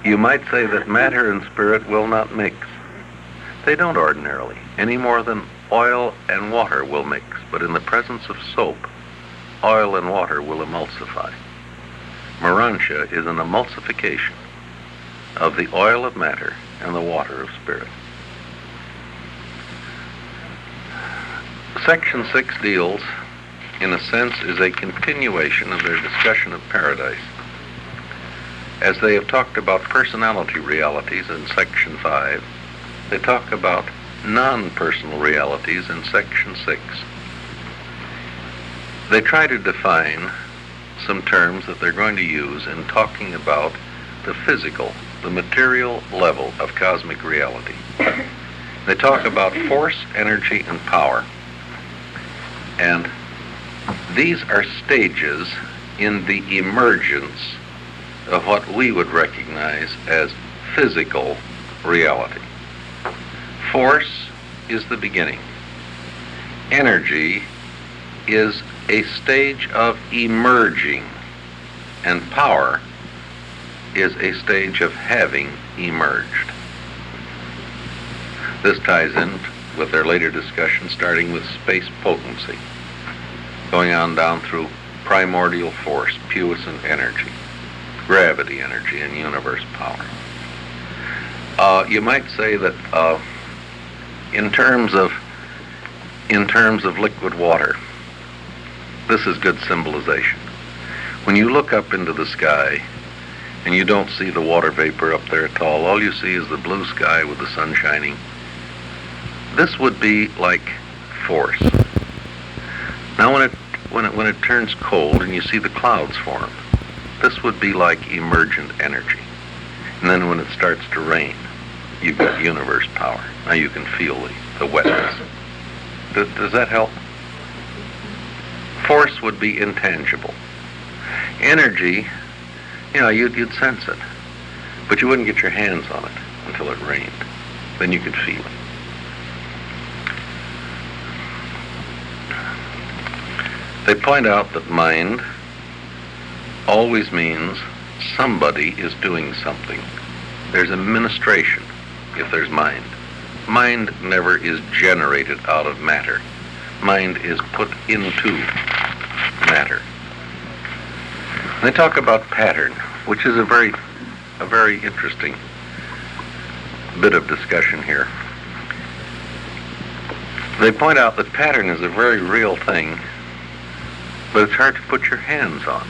You might say that matter and spirit will not mix. They don't ordinarily, any more than oil and water will mix, but in the presence of soap, oil and water will emulsify. Urantia is an emulsification of the oil of matter and the water of spirit. Section 6 deals, in a sense, is a continuation of their discussion of paradise. As they have talked about personality realities in Section 5, they talk about non-personal realities in Section 6. They try to define some terms that they're going to use in talking about the physical, the material level of cosmic reality. They talk about force, energy, and power. And these are stages in the emergence of what we would recognize as physical reality. Force is the beginning. Energy is a stage of emerging, and power is a stage of having emerged. This ties in with their later discussion, starting with space potency, going on down through primordial force, puissant energy, gravity energy, and universe power. You might say that in terms of liquid water, this is good symbolization. When you look up into the sky and you don't see the water vapor up there at all you see is the blue sky with the sun shining. This would be like force. Now when it turns cold and you see the clouds form, this would be like emergent energy. And then when it starts to rain, you've got universe power. Now you can feel the wetness. Does that help? Force would be intangible. Energy, you'd sense it, but you wouldn't get your hands on it until it rained. Then you could feel it. They point out that mind always means somebody is doing something. There's administration if there's mind. Mind never is generated out of matter. Mind is put into matter. And they talk about pattern, which is a very interesting bit of discussion here. They point out that pattern is a very real thing, but it's hard to put your hands on.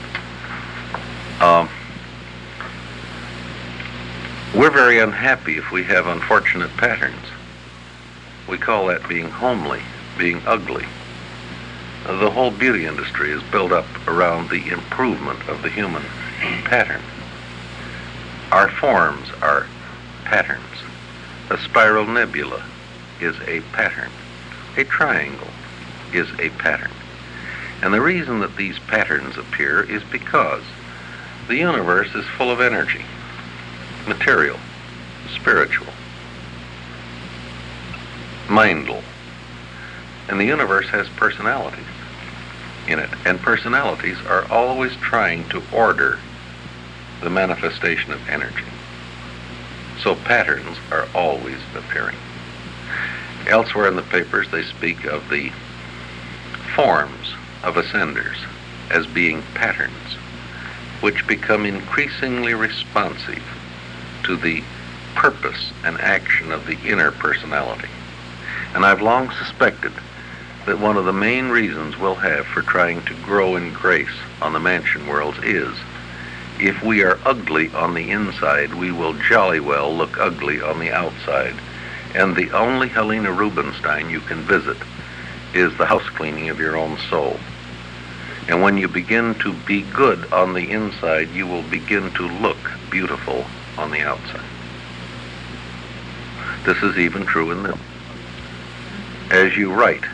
We're very unhappy if we have unfortunate patterns. We call that being homely, being ugly. The whole beauty industry is built up around the improvement of the human pattern. Our forms are patterns. A spiral nebula is a pattern. A triangle is a pattern. And the reason that these patterns appear is because the universe is full of energy, material, spiritual, mindal. And the universe has personalities in it, and personalities are always trying to order the manifestation of energy. So patterns are always appearing. Elsewhere in the papers, they speak of the forms of ascenders as being patterns, which become increasingly responsive to the purpose and action of the inner personality. And I've long suspected that one of the main reasons we'll have for trying to grow in grace on the mansion worlds is, if we are ugly on the inside, we will jolly well look ugly on the outside. And the only Helena Rubinstein you can visit is the house cleaning of your own soul. And when you begin to be good on the inside, you will begin to look beautiful on the outside. This is even true in them. As you write,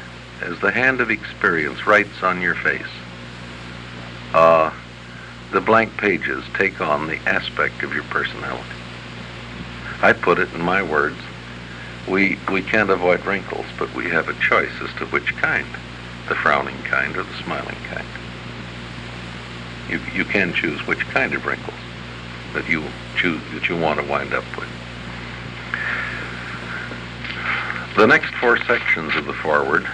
as the hand of experience writes on your face, the blank pages take on the aspect of your personality. I put it in my words, we can't avoid wrinkles, but we have a choice as to which kind, the frowning kind or the smiling kind. You can choose which kind of wrinkles. that you choose, that you want to wind up with. The next 4 sections of the foreword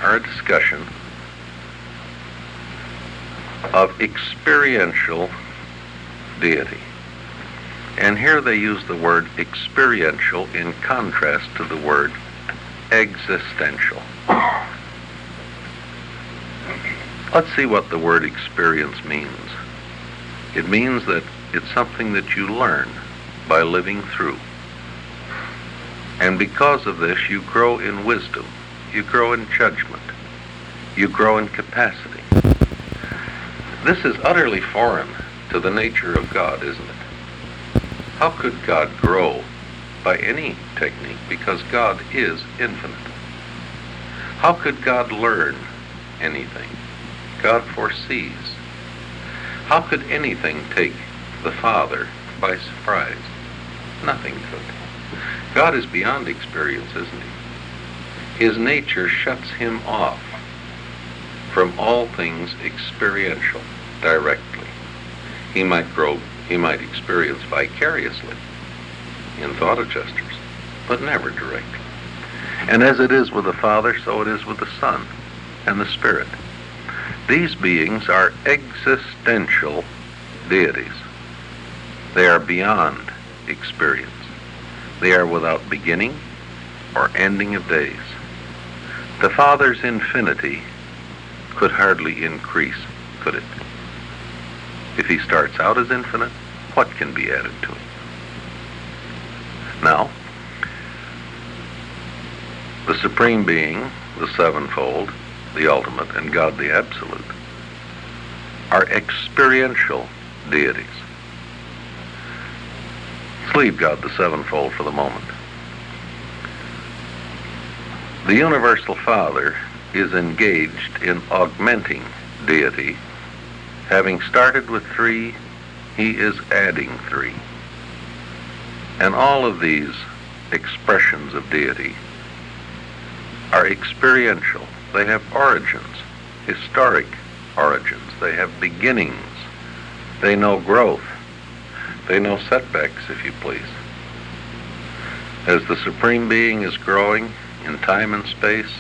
are a discussion of experiential deity. And here they use the word experiential in contrast to the word existential. Let's see what the word experience means. It means that it's something that you learn by living through. And because of this, you grow in wisdom, you grow in judgment, you grow in capacity. This is utterly foreign to the nature of God, isn't it? How could God grow by any technique? Because God is infinite. How could God learn anything? God foresees. How could anything take the Father by surprise? Nothing could. God is beyond experience, isn't he? His nature shuts him off from all things experiential directly. He might experience vicariously in thought gestures, but never directly. And as it is with the Father, so it is with the Son and the Spirit. These beings are existential deities. They are beyond experience. They are without beginning or ending of days. The Father's infinity could hardly increase, could it? If he starts out as infinite, what can be added to him? Now, the Supreme Being, the sevenfold, the ultimate, and God the Absolute, are experiential deities. Let's leave God the sevenfold for the moment. The Universal Father is engaged in augmenting deity. Having started with 3, he is adding 3. And all of these expressions of deity are experiential. They have origins, historic origins. They have beginnings. They know growth. They know setbacks, if you please. As the Supreme Being is growing in time and space,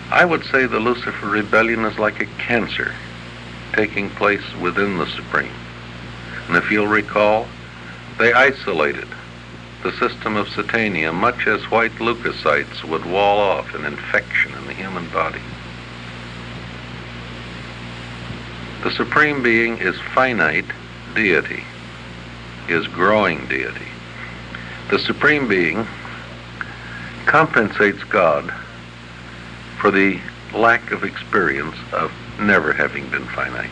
I would say the Lucifer rebellion is like a cancer taking place within the Supreme. And if you'll recall, they isolated the system of Satania, much as white leukocytes would wall off an infection in the human body. The Supreme Being is finite deity, is growing deity. The Supreme Being compensates God for the lack of experience of never having been finite.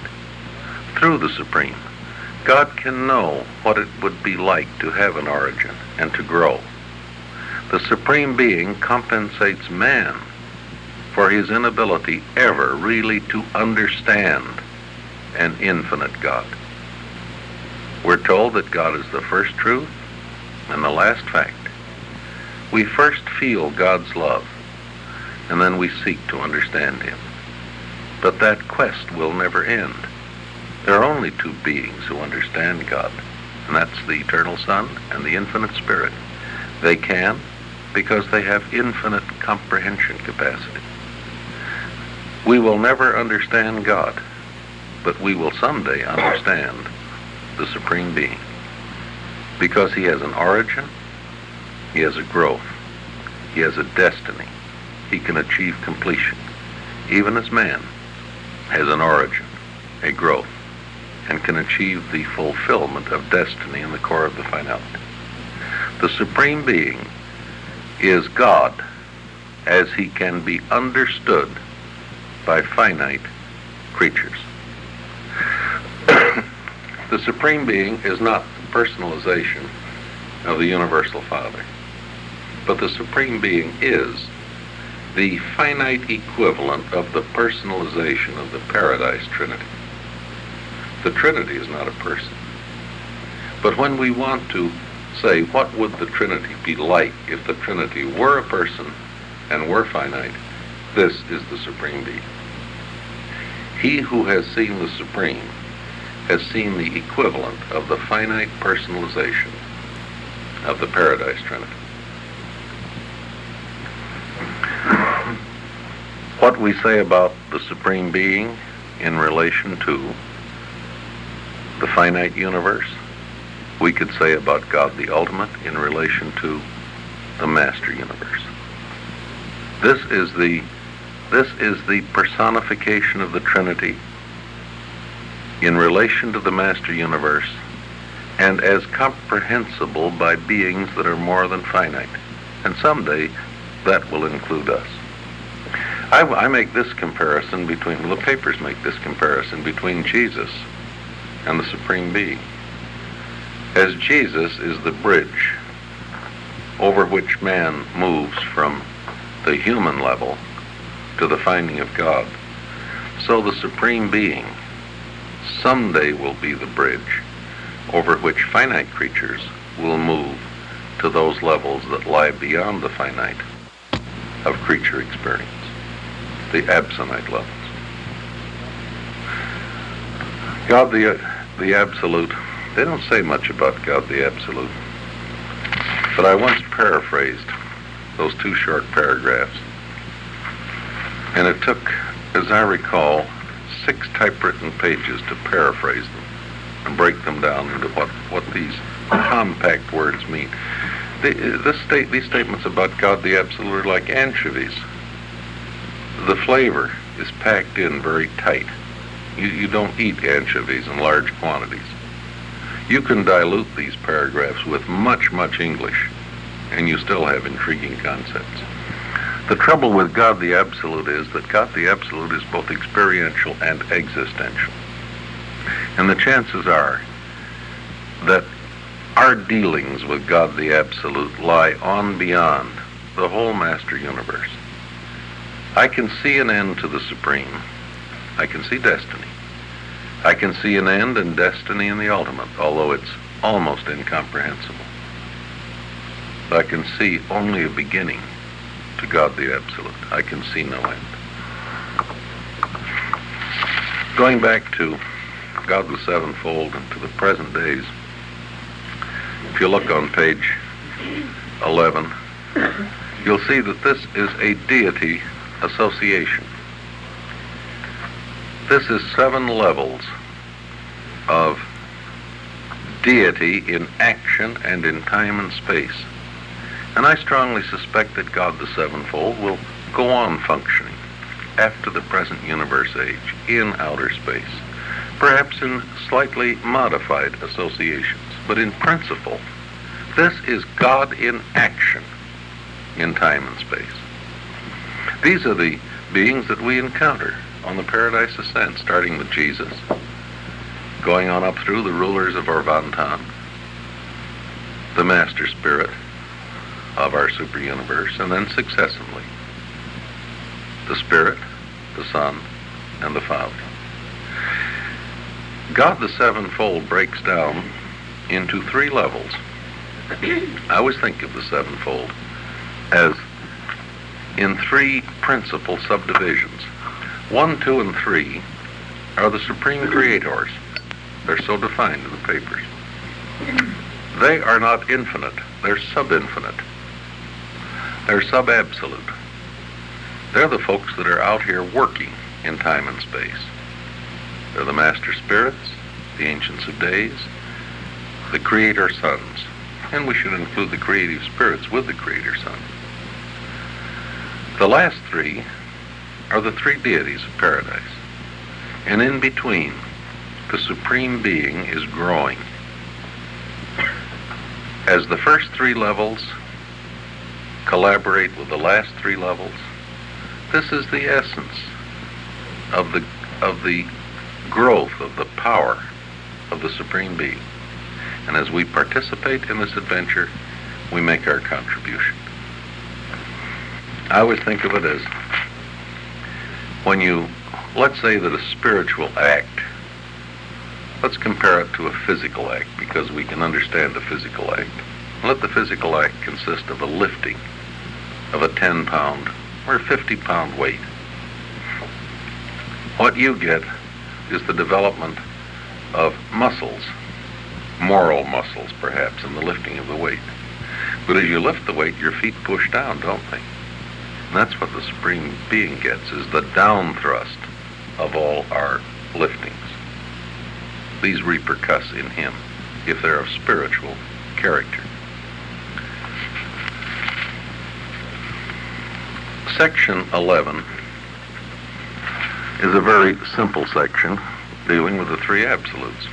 Through the Supreme, God can know what it would be like to have an origin and to grow. The Supreme Being compensates man for his inability ever really to understand an infinite God. We're told that God is the first truth and the last fact. We first feel God's love, and then we seek to understand him. But that quest will never end. There are only 2 beings who understand God, and that's the Eternal Son and the Infinite Spirit. They can because they have infinite comprehension capacity. We will never understand God, but we will someday understand the Supreme Being, because he has an origin, he has a growth, he has a destiny, he can achieve completion, even as man has an origin, a growth, and can achieve the fulfillment of destiny in the core of the finality. The Supreme Being is God as he can be understood by finite creatures. The Supreme Being is not the personalization of the Universal Father, but the Supreme Being is the finite equivalent of the personalization of the Paradise Trinity. The Trinity is not a person. But when we want to say, what would the Trinity be like if the Trinity were a person and were finite, this is the Supreme Being. He who has seen the Supreme has seen the equivalent of the finite personalization of the Paradise Trinity. What we say about the Supreme Being in relation to the finite universe, we could say about God the Ultimate in relation to the Master Universe. This is the personification of the Trinity in relation to the Master Universe, and as comprehensible by beings that are more than finite. And someday that will include us. I make this comparison between, well, the papers make this comparison between Jesus and the Supreme Being. As Jesus is the bridge over which man moves from the human level to the finding of God, so the Supreme Being someday will be the bridge over which finite creatures will move to those levels that lie beyond the finite of creature experience, the absonite levels. God the Absolute, they don't say much about God the Absolute, but I once paraphrased those two short paragraphs, and it took, as I recall, 6 typewritten pages to paraphrase them and break them down into what these compact words mean. These statements about God the Absolute are like anchovies. The flavor is packed in very tight. You don't eat anchovies in large quantities. You can dilute these paragraphs with much, much English, and you still have intriguing concepts. The trouble with God the Absolute is that God the Absolute is both experiential and existential. And the chances are that our dealings with God the Absolute lie on beyond the whole Master Universe. I can see an end to the Supreme. I can see destiny. I can see an end and destiny in the ultimate, although it's almost incomprehensible. But I can see only a beginning to God the Absolute. I can see no end. Going back to God the Sevenfold and to the present days, if you look on page 11, you'll see that this is a deity association. This is 7 levels of deity in action and in time and space. And I strongly suspect that God the Sevenfold will go on functioning after the present universe age in outer space, perhaps in slightly modified associations. But in principle, this is God in action in time and space. These are the beings that we encounter on the Paradise Ascent, starting with Jesus, going on up through the rulers of Orvantan, the Master Spirit of our super universe, and then successively the Spirit, the Son, and the Father. God the Sevenfold breaks down into 3 levels. I always think of the Sevenfold as in 3 principal subdivisions. 1, 2, and 3 are the supreme creators. They're so defined in the papers. They are not infinite. They're sub-infinite. They're sub-absolute. They're the folks that are out here working in time and space. They're the Master Spirits, the Ancients of Days, the Creator Sons, and we should include the Creative Spirits with the Creator Sons. The last 3 are the 3 deities of paradise. And in between, the Supreme Being is growing. As the first 3 levels collaborate with the last 3 levels, this is the essence of the growth of the power of the Supreme Being. And as we participate in this adventure, we make our contribution. I always think of it as when let's say that a spiritual act, let's compare it to a physical act because we can understand a physical act. Let the physical act consist of a lifting of a 10-pound or 50-pound weight. What you get is the development of muscles, moral muscles perhaps, in the lifting of the weight. But as you lift the weight, your feet push down, don't they? And that's what the Supreme Being gets, is the down thrust of all our liftings. These repercuss in him if they're of spiritual character. Section 11 is a very simple section dealing with the three absolutes.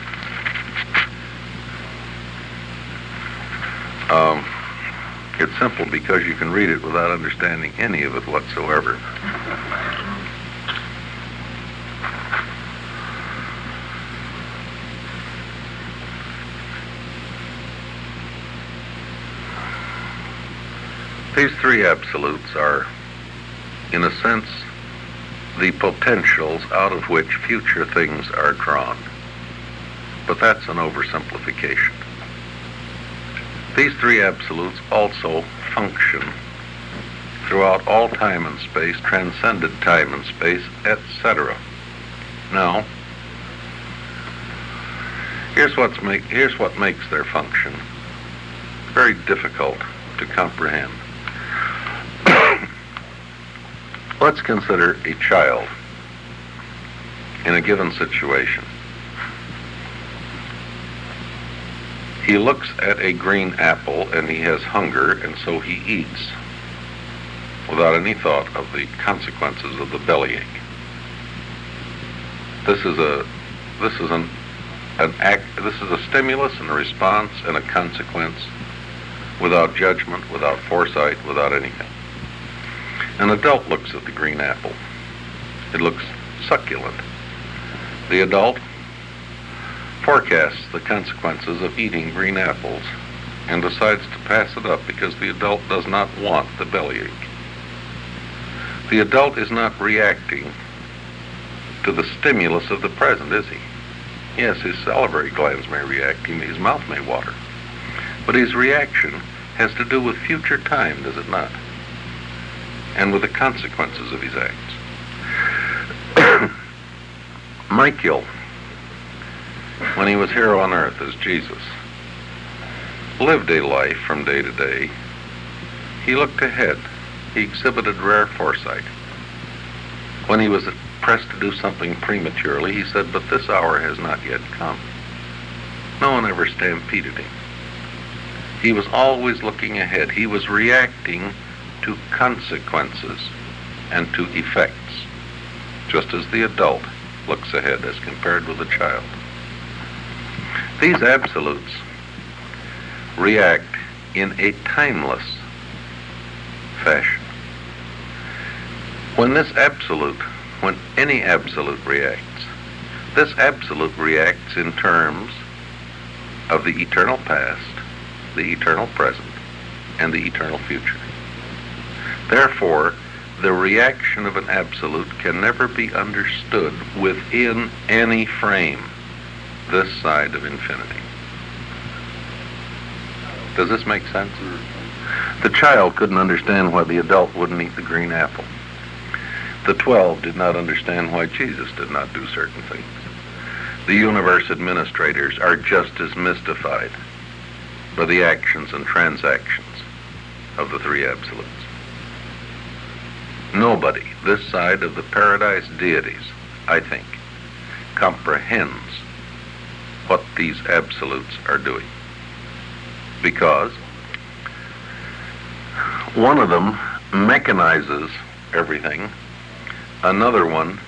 It's simple because you can read it without understanding any of it whatsoever. These three absolutes are, in a sense, the potentials out of which future things are drawn. But that's an oversimplification. These three absolutes also function throughout all time and space, transcended time and space, etc. Now, here's what makes their function very difficult to comprehend. Let's consider a child in a given situation. He looks at a green apple and he has hunger, and so he eats without any thought of the consequences of the bellyache. This is a stimulus and a response and a consequence without judgment, without foresight, without anything. An adult looks at the green apple. It looks succulent. The adult forecasts the consequences of eating green apples and decides to pass it up because the adult does not want the bellyache. The adult is not reacting to the stimulus of the present, is he? Yes, his salivary glands may react, his mouth may water, but his reaction has to do with future time, does it not? And with the consequences of his acts. Michael, when he was here on earth as Jesus, lived a life from day to day. He looked ahead. He exhibited rare foresight. When he was pressed to do something prematurely, he said, "But this hour has not yet come." No one ever stampeded him. He was always looking ahead. He was reacting to consequences and to effects, just as the adult looks ahead as compared with the child. These absolutes react in a timeless fashion. When any absolute reacts, this absolute reacts in terms of the eternal past, the eternal present, and the eternal future. Therefore, the reaction of an absolute can never be understood within any frame this side of infinity. Does this make sense? The child couldn't understand why the adult wouldn't eat the green apple. The 12 did not understand why Jesus did not do certain things. The universe administrators are just as mystified by the actions and transactions of the three absolutes. Nobody this side of the paradise deities, I think, comprehends what these absolutes are doing. Because one of them mechanizes everything, another one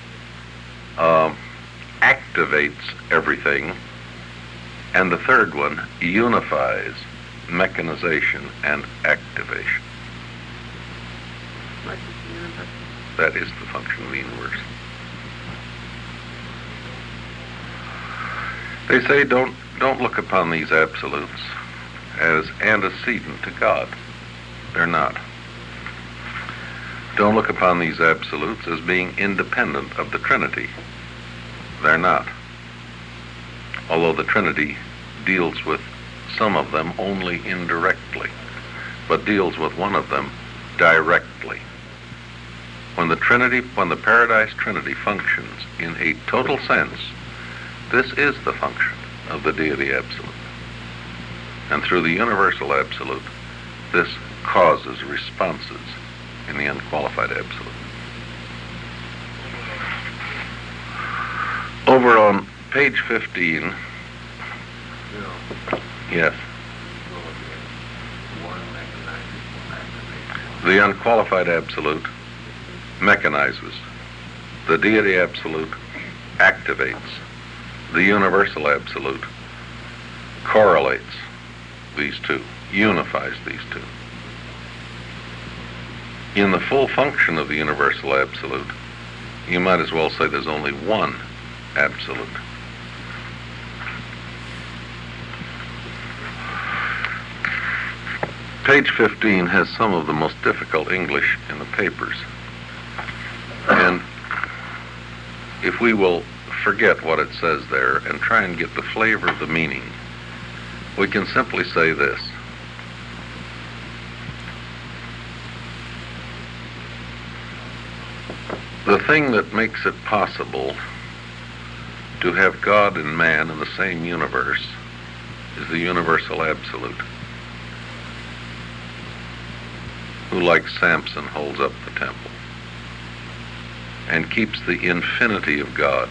activates everything, and the third one unifies mechanization and activation. That is the function of the universe. They say don't look upon these absolutes as antecedent to God. They're not. Don't look upon these absolutes as being independent of the Trinity. They're not. Although the Trinity deals with some of them only indirectly, but deals with one of them directly. When the Paradise Trinity functions in a total sense, This is the function of the deity absolute. And through the universal absolute, this causes responses in the unqualified absolute. Over on page 15, yes, the unqualified absolute mechanizes. The deity absolute activates. The universal absolute correlates these two, unifies these two. In the full function of the universal absolute, you might as well say there's only one absolute. Page 15 has some of the most difficult English in the papers. And if we will forget what it says there and try and get the flavor of the meaning, we can simply say this. The thing that makes it possible to have God and man in the same universe is the universal absolute, who, like Samson, holds up the temple and keeps the infinity of God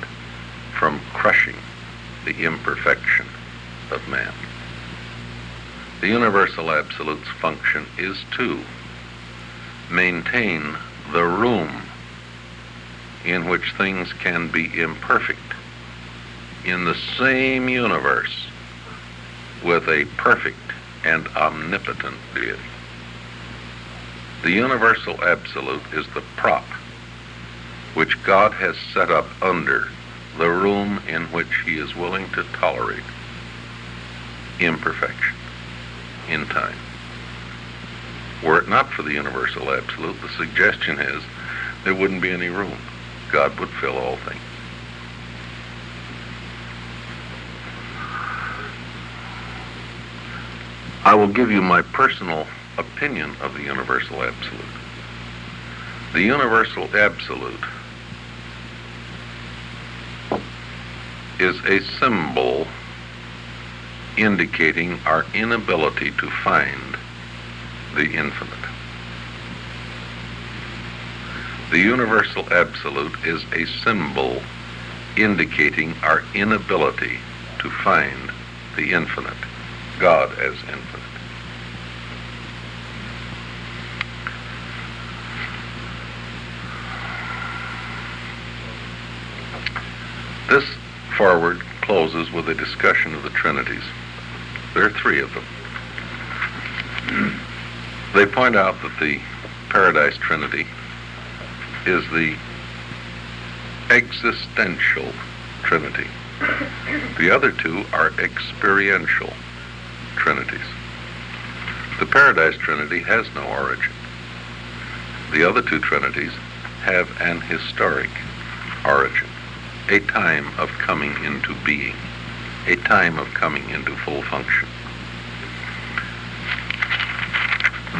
from crushing the imperfection of man. The universal absolute's function is to maintain the room in which things can be imperfect in the same universe with a perfect and omnipotent deity. The universal absolute is the prop which God has set up under the room in which he is willing to tolerate imperfection in time. Were it not for the universal absolute, the suggestion is there wouldn't be any room. God would fill all things. I will give you my personal opinion of the universal absolute. The universal absolute is a symbol indicating our inability to find the infinite. The universal absolute is a symbol indicating our inability to find the infinite, God as infinite. This foreword closes with a discussion of the Trinities. There are three of them. They point out that the Paradise Trinity is the existential Trinity. The other two are experiential Trinities. The Paradise Trinity has no origin. The other two Trinities have an historic origin, a time of coming into being, a time of coming into full function.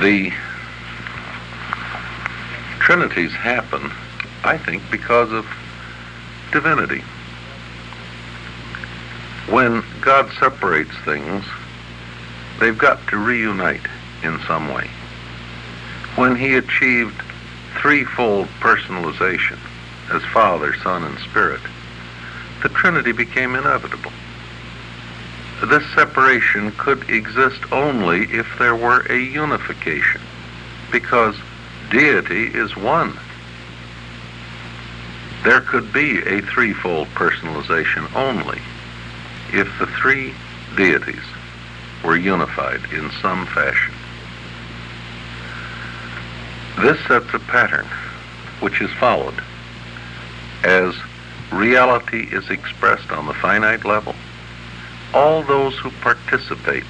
The Trinities happen, I think, because of divinity. When God separates things, they've got to reunite in some way. When he achieved threefold personalization as Father, Son, and Spirit, the Trinity became inevitable. This separation could exist only if there were a unification, because deity is one. There could be a threefold personalization only if the three deities were unified in some fashion. This sets a pattern which is followed as reality is expressed on the finite level. All those who participate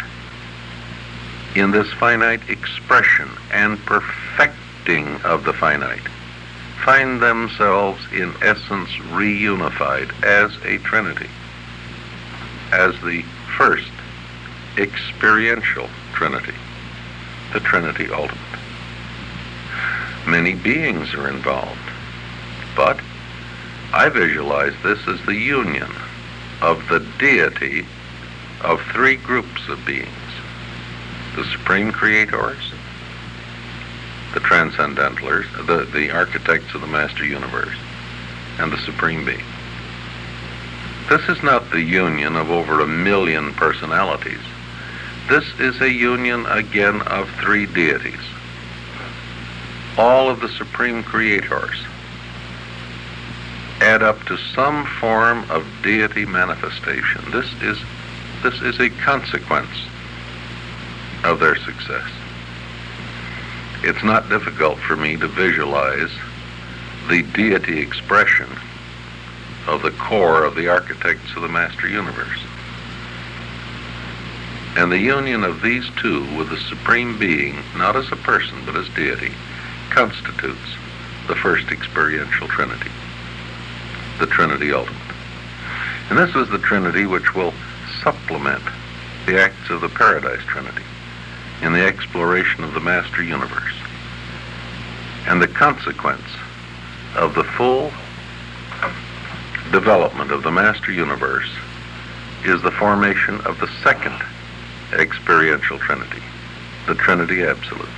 in this finite expression and perfecting of the finite find themselves in essence reunified as a Trinity, as the first experiential Trinity, the Trinity ultimate. Many beings are involved, but I visualize this as the union of the deity of three groups of beings: the supreme creators, the transcendentalers, the architects of the master universe, and the supreme being. This is not the union of over 1 million personalities. This is a union, again, of three deities. All of the supreme creators add up to some form of deity manifestation. This is a consequence of their success. It's not difficult for me to visualize the deity expression of the core of the architects of the master universe. And the union of these two with the supreme being, not as a person but as deity, constitutes the first experiential Trinity, the Trinity ultimate. And this is the Trinity which will supplement the acts of the Paradise Trinity in the exploration of the master universe. And the consequence of the full development of the master universe is the formation of the second experiential Trinity, the Trinity Absolute.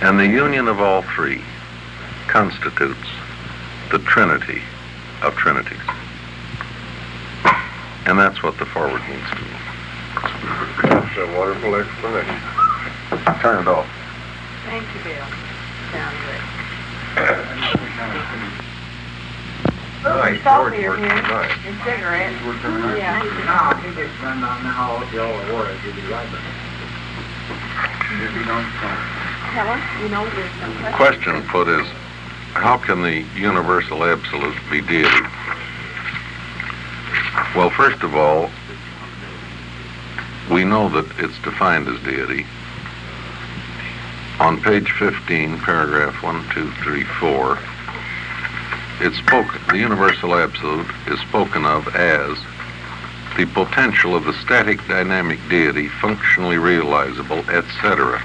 And the union of all three constitutes the Trinity of Trinities. And that's what the Foreword means to me. That's a wonderful explanation. Turn it off. Thank you, Bill. Sounds good. Nice. Salty George here. worked nice. And cigarettes. Yeah. No, he just turned on the hall at the old water to the right. Helen, you know there's some The question put is, how can the universal absolute be deity? Well, first of all, we know that it's defined as deity. On page 15, paragraph 1, 2, 3, 4, it's spoken, the universal absolute is spoken of as the potential of the static dynamic deity, functionally realizable, etc.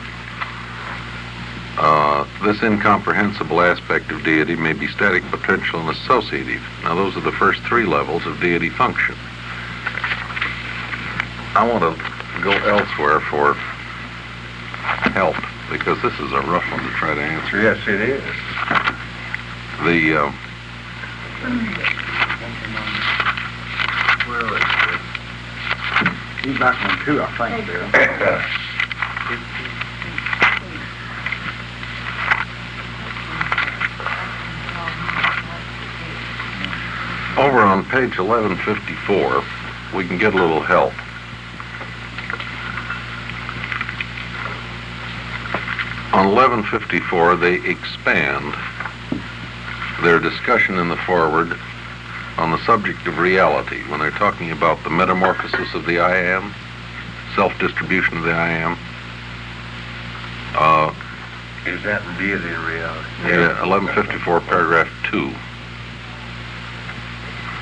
This incomprehensible aspect of deity may be static, potential, and associative. Now, those are the first three levels of deity function. I want to go elsewhere for help, because this is a rough one to try to answer. Yes, it is. He's back on two, I think, Bill. Over on page 1154, we can get a little help. On 1154, they expand their discussion in the Foreword on the subject of reality when they're talking about the metamorphosis of the I Am, self-distribution of the I Am. Is that deity in reality? Yeah, 1154, paragraph 2.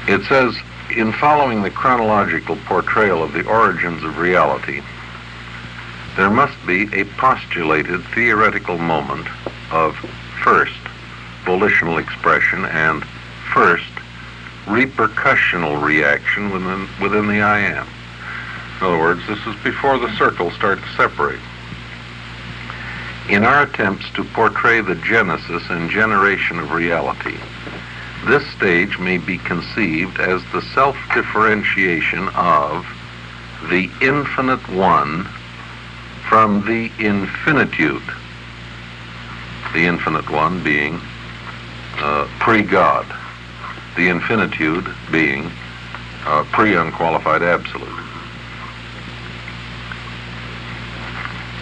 It says, in following the chronological portrayal of the origins of reality, there must be a postulated theoretical moment of first volitional expression and first repercussional reaction within the I Am. In other words, this is before the circles start to separate. In our attempts to portray the genesis and generation of reality, this stage may be conceived as the self-differentiation of the infinite one from the infinitude. The infinite one being pre-God. The infinitude being pre-unqualified absolute.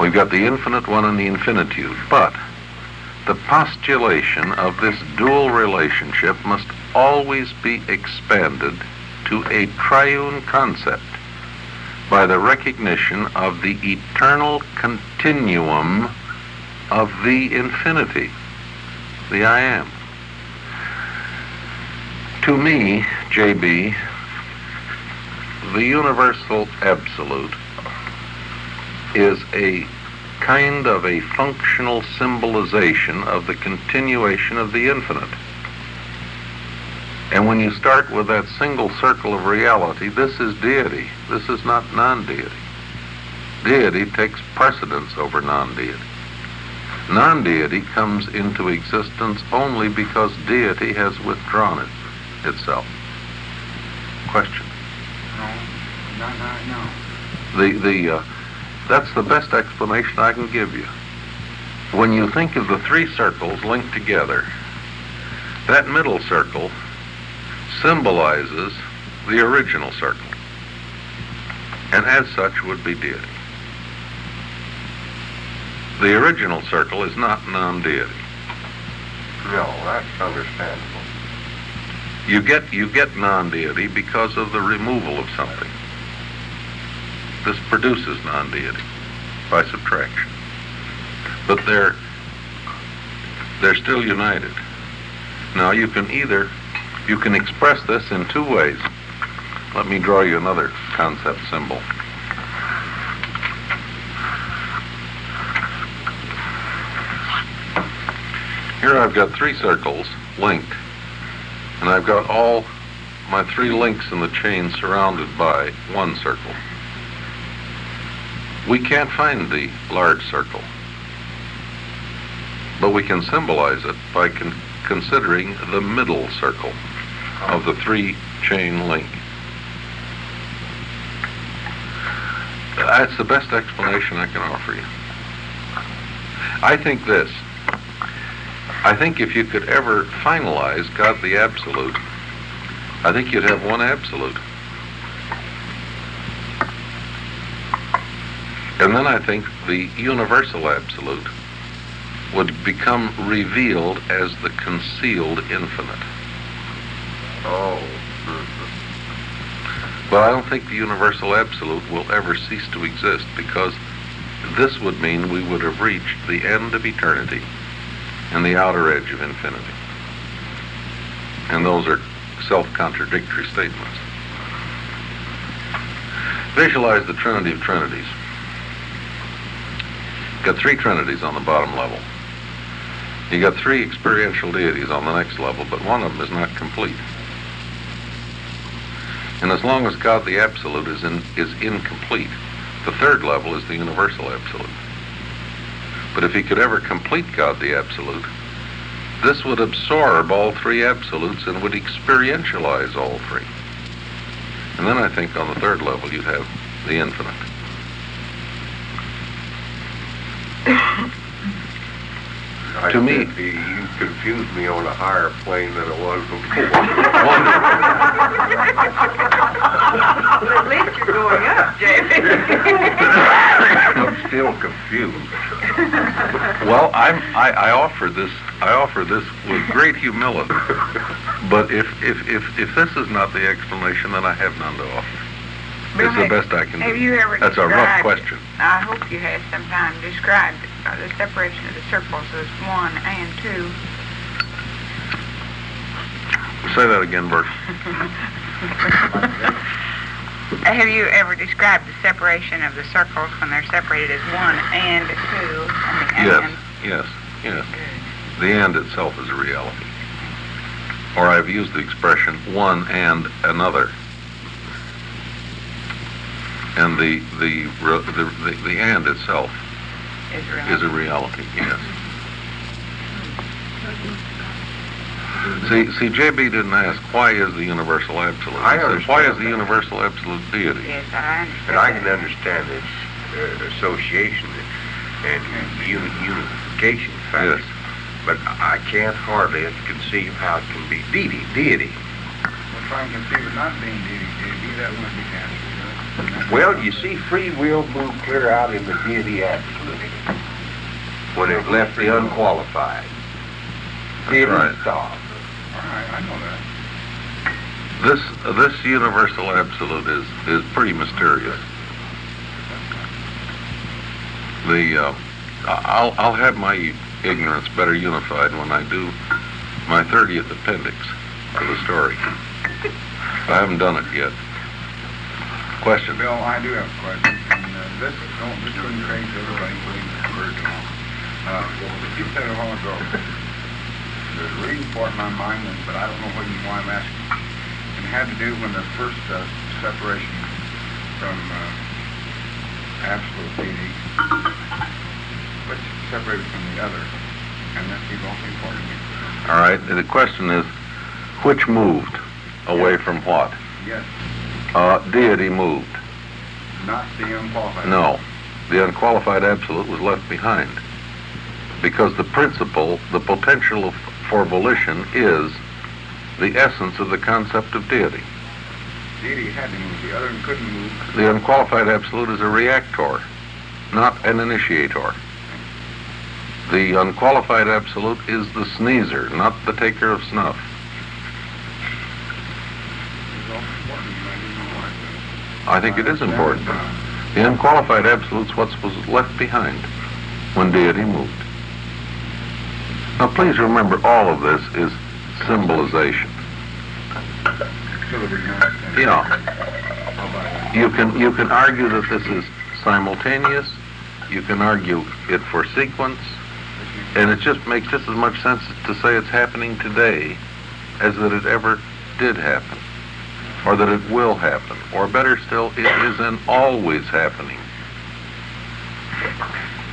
We've got the infinite one and the infinitude, but the postulation of this dual relationship must always be expanded to a triune concept by the recognition of the eternal continuum of the infinity, the I Am. To me, J.B., the universal absolute is a kind of a functional symbolization of the continuation of the infinite. And when you start with that single circle of reality, this is deity. This is not non-deity. Deity takes precedence over non-deity. Non-deity comes into existence only because deity has withdrawn itself. Question? No. That's the best explanation I can give you. When you think of the three circles linked together, that middle circle symbolizes the original circle, and as such would be deity. The original circle is not non-deity. No, that's understandable. You get non-deity because of the removal of something. This produces non-deity by subtraction. But they're still united. Now you can express this in two ways. Let me draw you another concept symbol. Here I've got three circles linked, and I've got all my three links in the chain surrounded by one circle. We can't find the large circle, but we can symbolize it by considering the middle circle of the three chain link. That's the best explanation I can offer you. I think if you could ever finalize God the Absolute, I think you'd have one absolute. And then I think the universal absolute would become revealed as the concealed infinite. Oh. But I don't think the universal absolute will ever cease to exist, because this would mean we would have reached the end of eternity and the outer edge of infinity. And those are self-contradictory statements. Visualize the Trinity of Trinities. Got three trinities on the bottom level. You got three experiential deities on the next level, but one of them is not complete. And as long as God the Absolute is incomplete, the third level is the universal absolute. But if he could ever complete God the Absolute, this would absorb all three absolutes and would experientialize all three. And then I think on the third level you'd have the infinite. To me, you confused me on a higher plane than it was before. At least you're going up, Jamie. I'm still confused. Well, I offer this with great humility. But if this is not the explanation, then I have none to offer. It's the best I can do. Have you ever That's a rough question. I hope you have sometime described the separation of the circles as 1 and 2. Say that again, Bert. Have you ever described the separation of the circles when they're separated as 1 and 2? Yes. The and itself is a reality. Or I've used the expression one and another. And the and itself is a reality, yes. See, JB didn't ask, why is the universal absolute? He said, why is the universal absolute deity? Yes, I understand. And I can understand its association and unification factor. Yes. But I can't hardly conceive how it can be deity. We'll try and conceive it not being deity. That wouldn't be natural. Well, you see, free will moved clear out in the deity absolute when it left the unqualified. Deity right. stopped. All right, I know that. This universal absolute is pretty mysterious. I'll have my ignorance better unified when I do my 30th appendix to the story. I haven't done it yet. Question? Bill, I do have a question. And this couldn't trace everybody, including the Virgin. You said a while ago there's a reason for it in my mind, but I don't know why I'm asking. It had to do when the first separation from absolute deity, which separated from the other, and that seems awfully important to me. All right, the question is, which moved away from what? Yes, Deity moved. not the unqualified. No, the unqualified absolute was left behind. Because the principle, the potential for volition is the essence of the concept of deity. Deity had to move, the other one couldn't move. The unqualified absolute is a reactor, not an initiator. The unqualified absolute is the sneezer, not the taker of snuff. It's awfully important, and I didn't know why. I think it is important. The unqualified absolute is what was left behind when deity moved. Now please remember, all of this is symbolization. So that we can understand. Yeah. You can argue that this is simultaneous. You can argue it for sequence. And it just makes just as much sense to say it's happening today as that it ever did happen, or that it will happen, or better still, it is an always happening.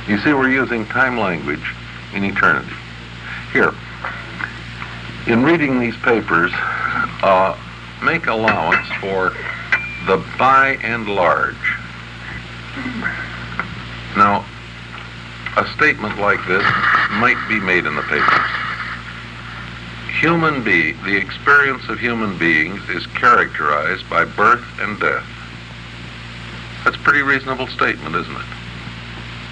You see, we're using time language in eternity. Here, in reading these papers, make allowance for the by and large. Now, a statement like this might be made in the papers. The experience of human beings is characterized by birth and death. That's a pretty reasonable statement, isn't it?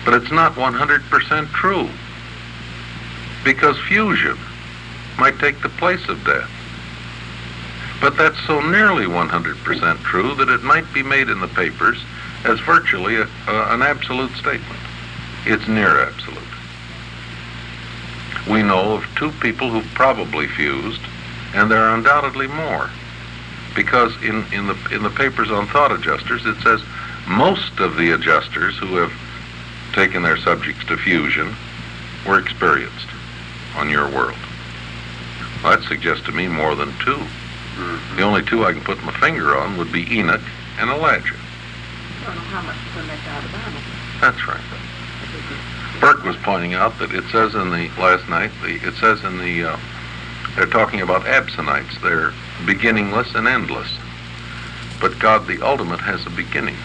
But it's not 100% true, because fusion might take the place of death. But that's so nearly 100% true that it might be made in the papers as virtually an absolute statement. It's near absolute. We know of 2 people who've probably fused, and there are undoubtedly more, because in the papers on thought adjusters it says most of the adjusters who have taken their subjects to fusion were experienced on your world. Well, that suggests to me more than 2. The only 2 I can put my finger on would be Enoch and Elijah. I don't know how much to make out of the Bible. That's right. Burke was pointing out that it says in the last night, they're talking about absinites. They're beginningless and endless. But God, the ultimate, has a beginning.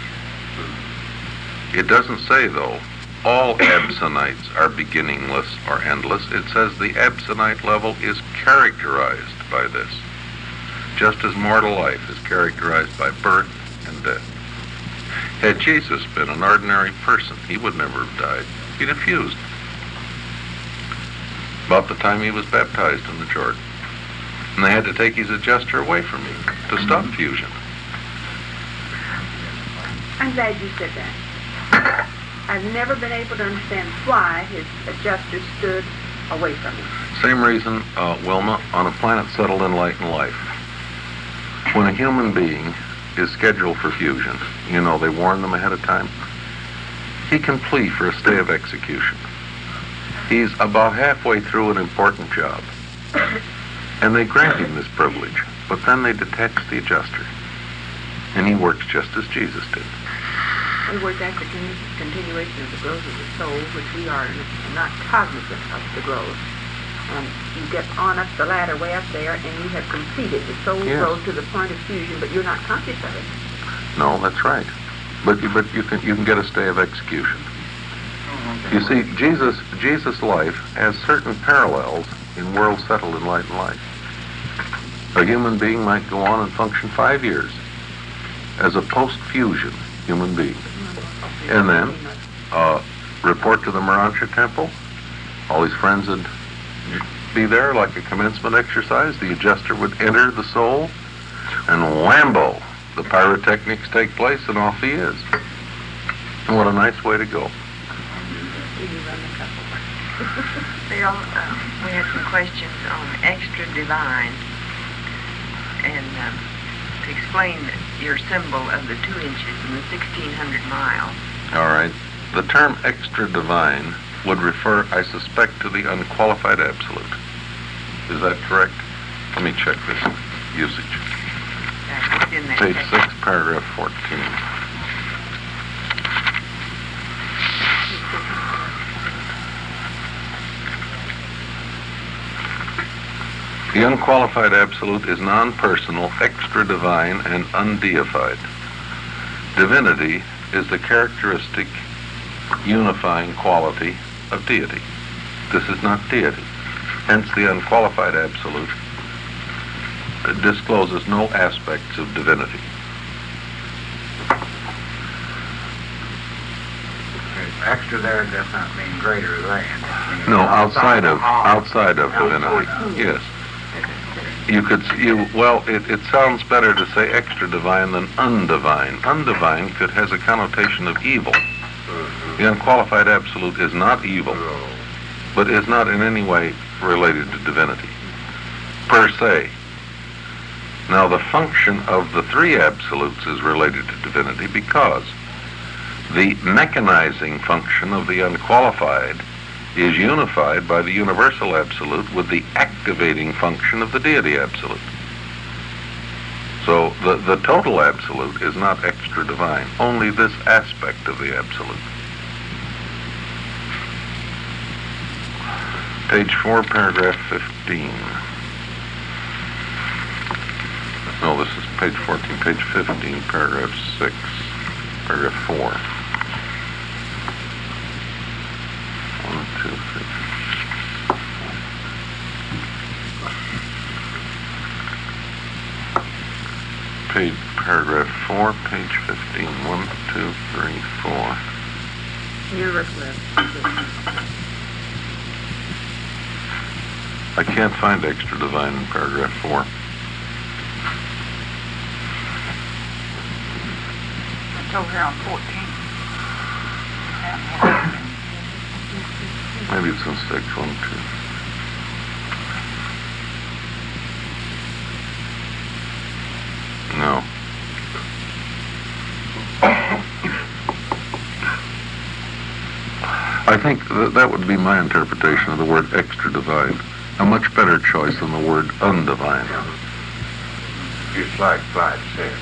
It doesn't say, though, all absinites are beginningless or endless. It says the absinite level is characterized by this, just as mortal life is characterized by birth and death. Had Jesus been an ordinary person, he would never have died. He'd have fused about the time he was baptized in the Jordan. And they had to take his adjuster away from him to stop fusion. I'm glad you said that. I've never been able to understand why his adjuster stood away from him. Same reason, Wilma, on a planet settled in light and life. When a human being is scheduled for fusion, you know, they warn them ahead of time, he can plea for a stay of execution. He's about halfway through an important job, and they grant him this privilege, but then they detach the adjuster, and he works just as Jesus did. We work at the continuation of the growth of the soul, which we are not cognizant of the growth. And you get on up the ladder way up there, and you have completed the soul growth to the point of fusion, but you're not conscious of it. No, that's right. But you can get a stay of execution. You see, Jesus' life has certain parallels in worlds settled in light and life. A human being might go on and function 5 years as a post-fusion human being, and then report to the Urantia temple. All his friends would be there like a commencement exercise. The adjuster would enter the soul, and whambo, the pyrotechnics take place, and off he is. And what a nice way to go. Bill, we had some questions on extra divine, and to explain your symbol of the 2 inches and the 1,600 miles. All right. The term extra divine would refer, I suspect, to the unqualified absolute. Is that correct? Let me check this usage. It's in that Page section. 6, paragraph 14. The unqualified absolute is non-personal, extra-divine, and undeified. Divinity is the characteristic unifying quality of deity. This is not deity. Hence, the unqualified absolute discloses no aspects of divinity. Extra there does not mean greater than. It means No, outside of outside divinity. Yes. You could, it sounds better to say extra divine than undivine. Undivine has a connotation of evil. The unqualified absolute is not evil, but is not in any way related to divinity, per se. Now, the function of the three absolutes is related to divinity because the mechanizing function of the unqualified is unified by the universal absolute with the activating function of the deity absolute. So the total absolute is not extra divine, only this aspect of the absolute. Page 4, paragraph 15. No, this is page 14, page 15, paragraph 6, paragraph 4. 1, 2, 3. Paragraph 4, page 15. 1, 2, 3, 4. You're left. I can't find extra divine in paragraph 4. It's over here on 14. Maybe it's in 6, 1, 2. No. I think that would be my interpretation of the word extra divine. A much better choice than the word undivine. Just like 5 said.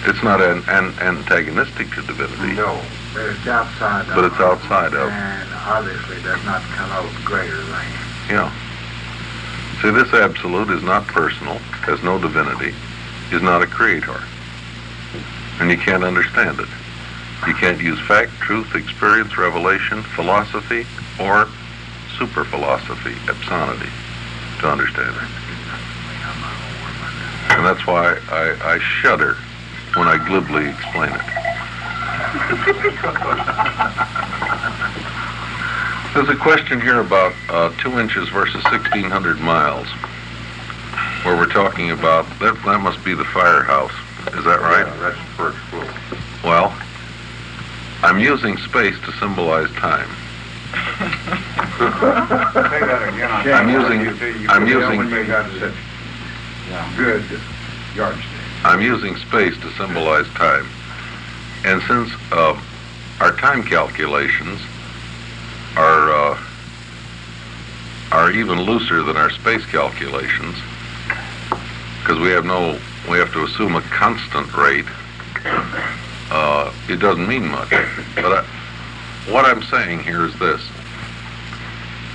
It's not antagonistic to divinity. No. But it's outside of. But it's outside of. And obviously does not connote greater than. Yeah. See, this absolute is not personal, has no divinity, is not a creator. And you can't understand it. You can't use fact, truth, experience, revelation, philosophy, or super philosophy, epsonity, to understand it. And that's why I shudder when I glibly explain it. There's a question here about 2 inches versus 1,600 miles, where we're talking about, that must be the firehouse. Is that right? Yeah, that's the first floor. Well, I'm using space to symbolize time. Say that again. I'm using Good yardstick. I'm using space to symbolize time. And since our time calculations are even looser than our space calculations, because we have to assume a constant rate, it doesn't mean much. But what I'm saying here is this.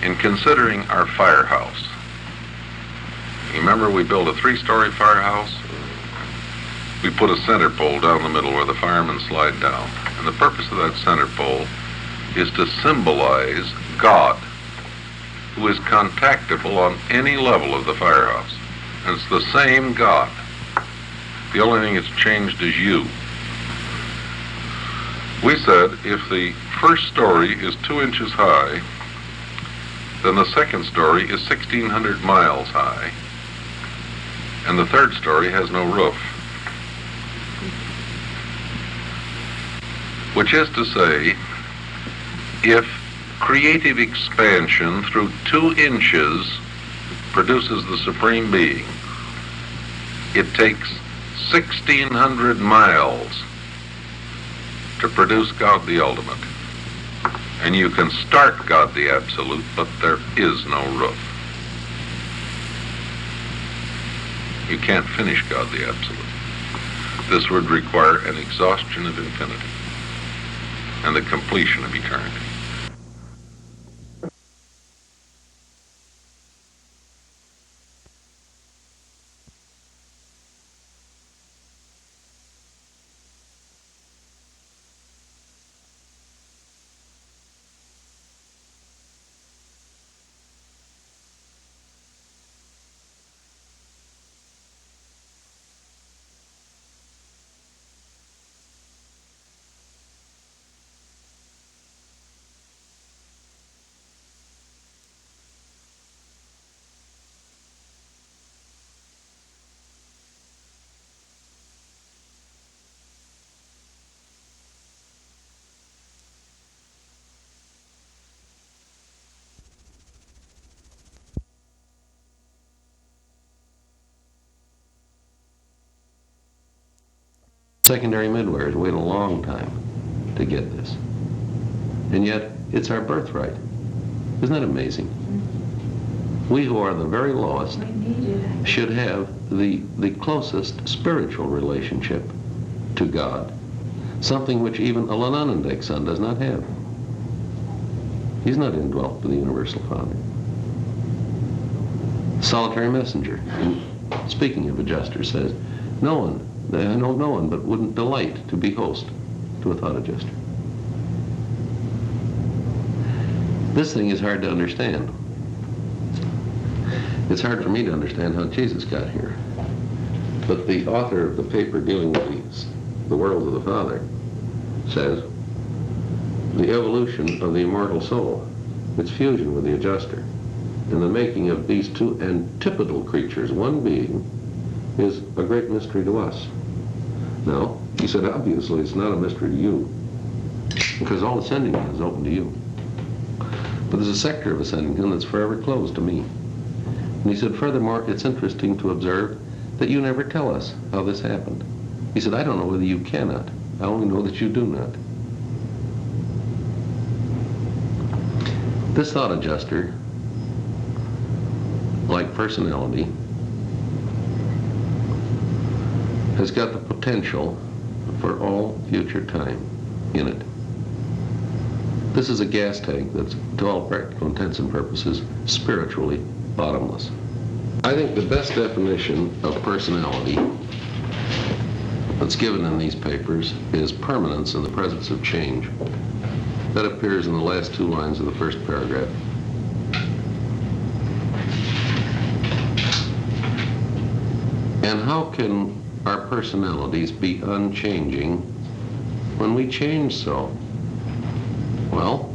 In considering our firehouse, you remember we built a 3-story firehouse? We put a center pole down the middle where the firemen slide down. And the purpose of that center pole is to symbolize God, who is contactable on any level of the firehouse. And it's the same God. The only thing that's changed is you. We said if the first story is 2 inches high, then the second story is 1,600 miles high, and the third story has no roof. Which is to say, if creative expansion through 2 inches produces the Supreme Being, it takes 1,600 miles to produce God the Ultimate. And you can start God the Absolute, but there is no roof. You can't finish God the Absolute. This would require an exhaustion of infinity and the completion of eternity. Secondary midwives wait a long time to get this. And yet, it's our birthright. Isn't that amazing? We who are the very lowest should have the closest spiritual relationship to God, something which even a Lananandek son does not have. He's not indwelt with the Universal Father. Solitary messenger, speaking of adjuster, says, no one but wouldn't delight to be host to a thought adjuster. This thing is hard to understand. It's hard for me to understand how Jesus got here. But the author of the paper dealing with the world of the Father says, the evolution of the immortal soul, its fusion with the adjuster, and the making of these two antipodal creatures, one being, is a great mystery to us. Now, he said, obviously it's not a mystery to you, because all Ascendington is open to you. But there's a sector of Ascendington that's forever closed to me. And he said, furthermore, it's interesting to observe that you never tell us how this happened. He said, I don't know whether you cannot. I only know that you do not. This thought adjuster, like personality, has got the potential for all future time in it. This is a gas tank that's, to all practical intents and purposes, spiritually bottomless. I think the best definition of personality that's given in these papers is permanence in the presence of change. That appears in the last two lines of the first paragraph. And how can our personalities be unchanging when we change so? Well,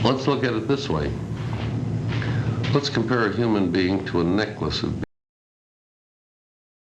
let's look at it this way. Let's compare a human being to a necklace of